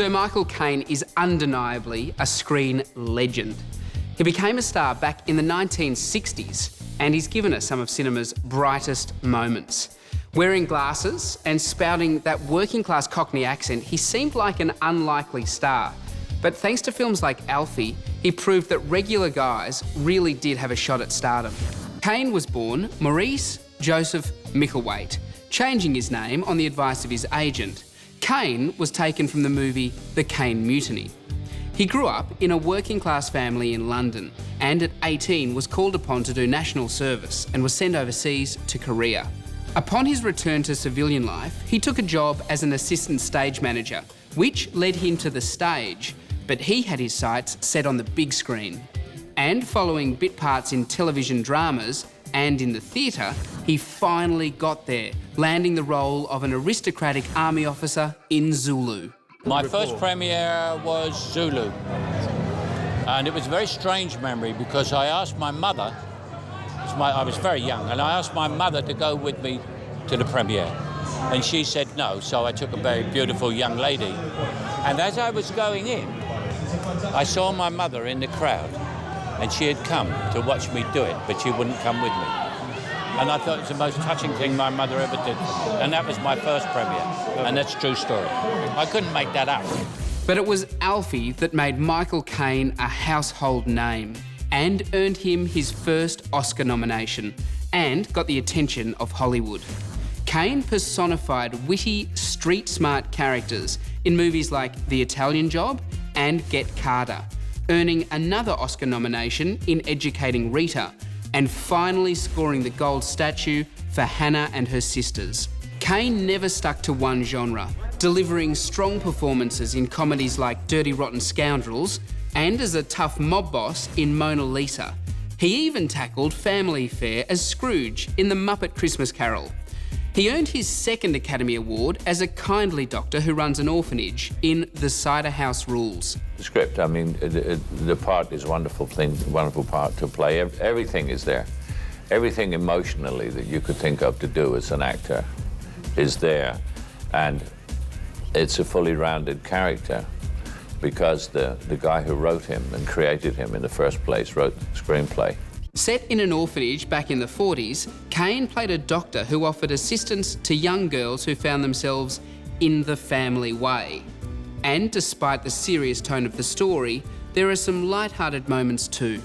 Sir Michael Caine is undeniably a screen legend. He became a star back in the 1960s, and he's given us some of cinema's brightest moments. Wearing glasses and spouting that working-class Cockney accent, he seemed like an unlikely star. But thanks to films like Alfie, he proved that regular guys really did have a shot at stardom. Caine was born Maurice Joseph Micklethwait, changing his name on the advice of his agent. Caine was taken from the movie The Caine Mutiny. He grew up in a working-class family in London and at 18 was called upon to do national service and was sent overseas to Korea. Upon his return to civilian life, he took a job as an assistant stage manager, which led him to the stage, but he had his sights set on the big screen. And following bit parts in television dramas and in the theatre, he finally got there, landing the role of an aristocratic army officer in Zulu. My first premiere was Zulu, and it was a very strange memory because I asked my mother, I was very young, and I asked my mother to go with me to the premiere, and she said no, so I took a very beautiful young lady. And as I was going in, I saw my mother in the crowd, and she had come to watch me do it, but she wouldn't come with me. And I thought it was the most touching thing my mother ever did. And that was my first premiere, and that's a true story. I couldn't make that up. But it was Alfie that made Michael Caine a household name and earned him his first Oscar nomination and got the attention of Hollywood. Caine personified witty, street-smart characters in movies like The Italian Job and Get Carter, earning another Oscar nomination in Educating Rita, and finally scoring the gold statue for Hannah and Her Sisters. Caine never stuck to one genre, delivering strong performances in comedies like Dirty Rotten Scoundrels and as a tough mob boss in Mona Lisa. He even tackled family fare as Scrooge in The Muppet Christmas Carol. He earned his second Academy Award as a kindly doctor who runs an orphanage in The Cider House Rules. The script, I mean, the part is a wonderful part to play. Everything is there. Everything emotionally that you could think of to do as an actor is there. And it's a fully rounded character because the guy who wrote him and created him in the first place wrote the screenplay. Set in an orphanage back in the 40s, Caine played a doctor who offered assistance to young girls who found themselves in the family way. And despite the serious tone of the story, there are some light-hearted moments too.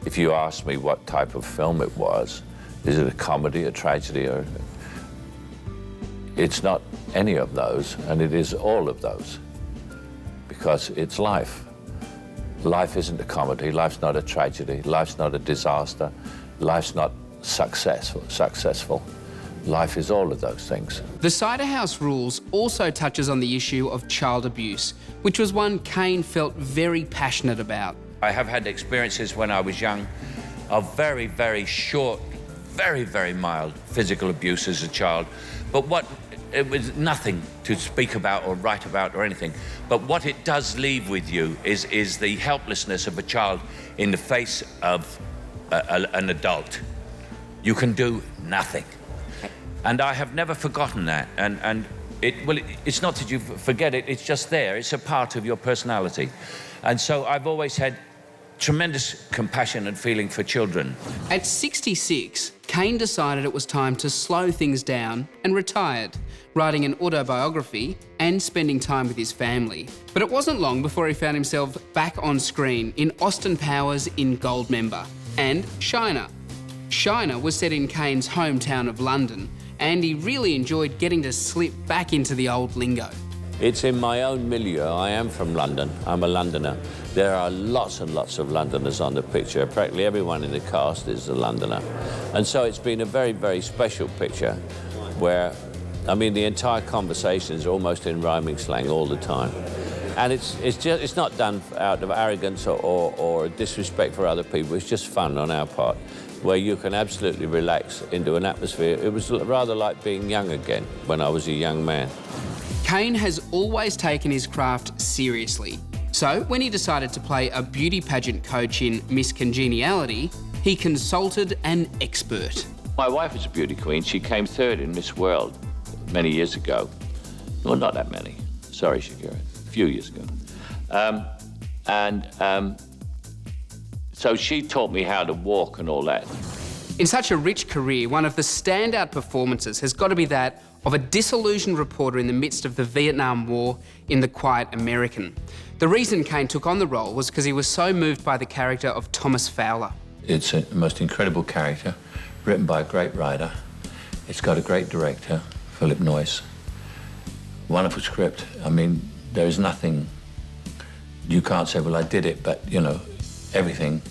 If you ask me what type of film it was, is it a comedy, a tragedy, or... It's not any of those, and it is all of those, because it's life. Life isn't a comedy, life's not a tragedy, life's not a disaster, life's not successful. Life is all of those things. The Cider House Rules also touches on the issue of child abuse, which was one Caine felt very passionate about. I have had experiences when I was young of very, very short, very, very mild physical abuse as a child, but it was nothing to speak about or write about or anything. But what it does leave with you is the helplessness of a child in the face of an adult. You can do nothing. And I have never forgotten that. And it's not that you forget it, it's just there. It's a part of your personality. And so I've always had tremendous compassion and feeling for children. At 66, Caine decided it was time to slow things down and retired, writing an autobiography and spending time with his family. But it wasn't long before he found himself back on screen in Austin Powers in Goldmember and Shiner. Shiner was set in Caine's hometown of London, and he really enjoyed getting to slip back into the old lingo. It's in my own milieu. I am from London. I'm a Londoner. There are lots and lots of Londoners on the picture. Practically everyone in the cast is a Londoner. And so it's been a very, very special picture where, I mean, the entire conversation is almost in rhyming slang all the time. And it's not done out of arrogance or disrespect for other people. It's just fun on our part, where you can absolutely relax into an atmosphere. It was rather like being young again when I was a young man. Caine has always taken his craft seriously. So when he decided to play a beauty pageant coach in Miss Congeniality, he consulted an expert. My wife is a beauty queen. She came third in Miss World many years ago. Well, not that many. Sorry, Shakira. A few years ago. So she taught me how to walk and all that. In such a rich career, one of the standout performances has got to be that of a disillusioned reporter in the midst of the Vietnam War in The Quiet American. The reason Caine took on the role was because he was so moved by the character of Thomas Fowler. It's a most incredible character, written by a great writer. It's got a great director, Philip Noyce. Wonderful script. I mean, there is nothing, you can't say, well, I did it, but, you know, everything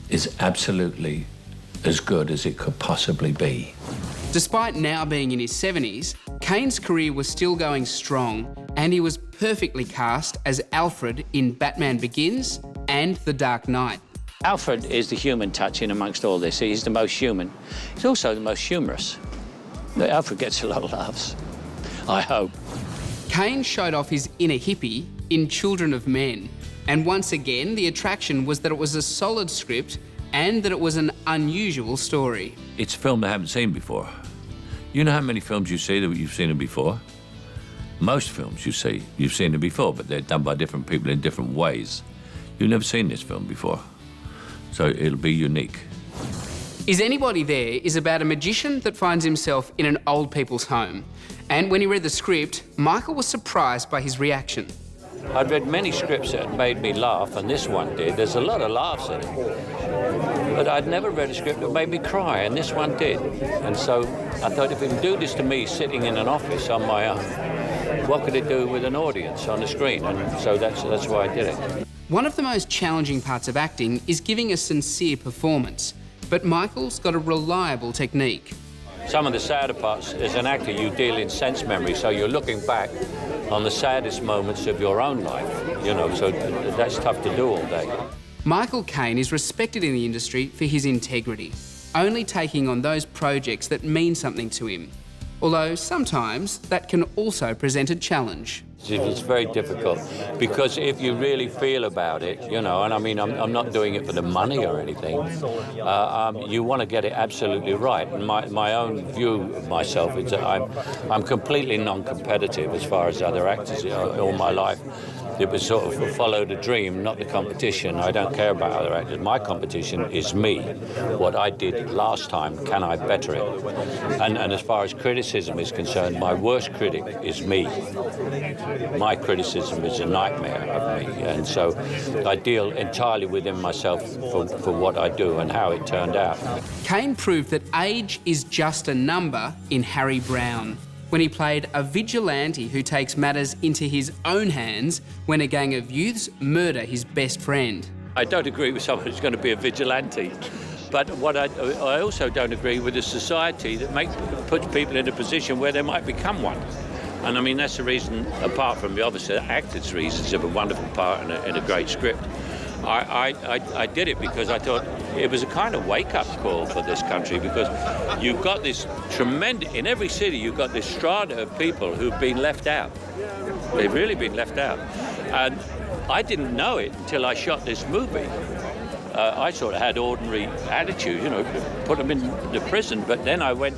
is absolutely as good as it could possibly be. Despite now being in his 70s, Caine's career was still going strong, and he was perfectly cast as Alfred in Batman Begins and The Dark Knight. Alfred is the human touch in amongst all this. He's the most human. He's also the most humorous. Alfred gets a lot of laughs, I hope. Caine showed off his inner hippie in Children of Men, and once again the attraction was that it was a solid script and that it was an unusual story. It's a film I haven't seen before. You know how many films you see that you've seen it before? Most films you see, you've seen it before, but they're done by different people in different ways. You've never seen this film before, so it'll be unique. Is Anybody There is about a magician that finds himself in an old people's home. And when he read the script, Michael was surprised by his reaction. I'd read many scripts that made me laugh, and this one did. There's a lot of laughs in it. But I'd never read a script that made me cry, and this one did. And so I thought, if it can do this to me sitting in an office on my own, what could it do with an audience on the screen? And so that's why I did it. One of the most challenging parts of acting is giving a sincere performance, but Michael's got a reliable technique. Some of the sadder parts, as an actor, you deal in sense memory, so you're looking back on the saddest moments of your own life, you know, so that's tough to do all day. Michael Caine is respected in the industry for his integrity, only taking on those projects that mean something to him. Although sometimes that can also present a challenge. It's very difficult, because if you really feel about it, you know, and I mean, I'm not doing it for the money or anything, you want to get it absolutely right. And my own view of myself is that I'm completely non-competitive as far as other actors. All my life, it was sort of follow the dream, not the competition. I don't care about other actors. My competition is me. What I did last time, can I better it? And as far as criticism is concerned, my worst critic is me. My criticism is a nightmare of me, and so I deal entirely within myself for what I do and how it turned out. Caine proved that age is just a number in Harry Brown, when he played a vigilante who takes matters into his own hands when a gang of youths murder his best friend. I don't agree with someone who's going to be a vigilante, but what I also don't agree with a society that puts people in a position where they might become one. And I mean, that's the reason, apart from the obviously actors' reasons of a wonderful part in a great script. I did it because I thought it was a kind of wake-up call for this country, because you've got this tremendous, in every city you've got this strata of people who've been left out. They've really been left out. And I didn't know it until I shot this movie. I sort of had ordinary attitude, you know, put them in the prison, but then I went,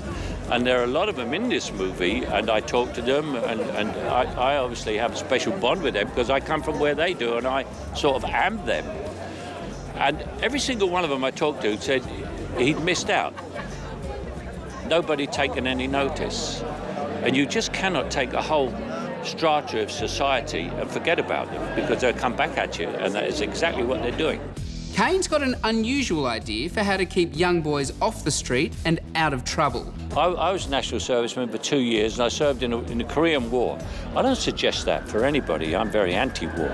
and there are a lot of them in this movie, and I talked to them, and I obviously have a special bond with them because I come from where they do, and I sort of am them. And every single one of them I talked to said he'd missed out. Nobody taken any notice. And you just cannot take a whole strata of society and forget about them, because they'll come back at you, and that is exactly what they're doing. Caine's got an unusual idea for how to keep young boys off the street and out of trouble. I was a national serviceman for 2 years, and I served in the Korean War. I don't suggest that for anybody. I'm very anti-war.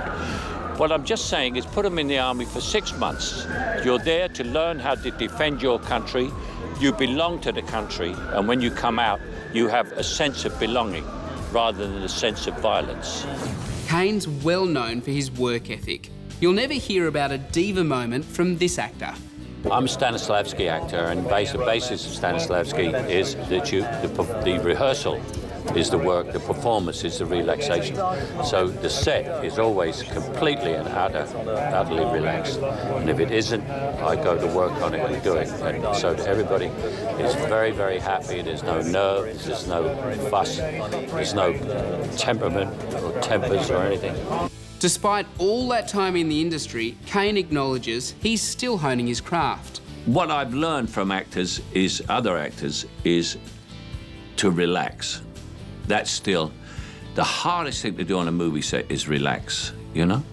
What I'm just saying is put them in the army for 6 months. You're there to learn how to defend your country. You belong to the country, and when you come out, you have a sense of belonging rather than a sense of violence. Caine's well known for his work ethic. You'll never hear about a diva moment from this actor. I'm a Stanislavski actor, and the basis of Stanislavski is that the rehearsal is the work, the performance is the relaxation. So the set is always completely and utterly relaxed. And if it isn't, I go to work on it and do it. And so everybody is very, very happy. There's no nerves, there's no fuss, there's no temperament or tempers or anything. Despite all that time in the industry, Caine acknowledges he's still honing his craft. What I've learned from other actors, is to relax. That's still the hardest thing to do on a movie set, is relax, you know?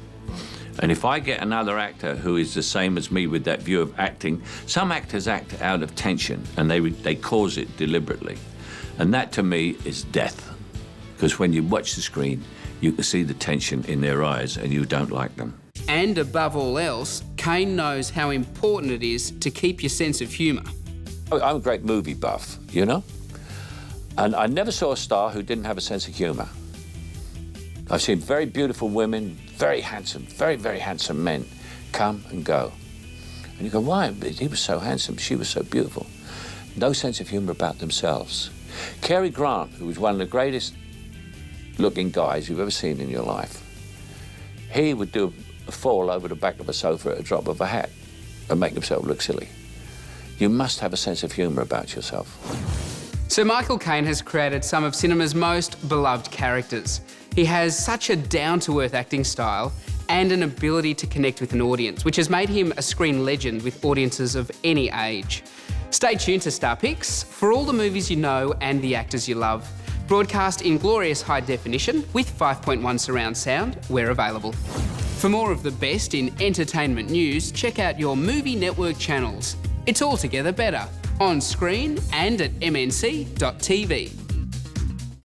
And if I get another actor who is the same as me with that view of acting, some actors act out of tension and they cause it deliberately. And that to me is death. Because when you watch the screen, you can see the tension in their eyes and you don't like them. And above all else, Caine knows how important it is to keep your sense of humour. I'm a great movie buff, you know? And I never saw a star who didn't have a sense of humour. I've seen very beautiful women, very handsome, very, very handsome men come and go. And you go, why? He was so handsome, she was so beautiful. No sense of humour about themselves. Cary Grant, who was one of the greatest looking guys you've ever seen in your life, he would do a fall over the back of a sofa at a drop of a hat and make himself look silly. You must have a sense of humour about yourself. So Michael Caine has created some of cinema's most beloved characters. He has such a down-to-earth acting style and an ability to connect with an audience, which has made him a screen legend with audiences of any age. Stay tuned to Star Picks for all the movies you know and the actors you love. Broadcast in glorious high definition with 5.1 surround sound where available. For more of the best in entertainment news, check out your Movie Network channels. It's altogether better, on screen and at mnc.tv.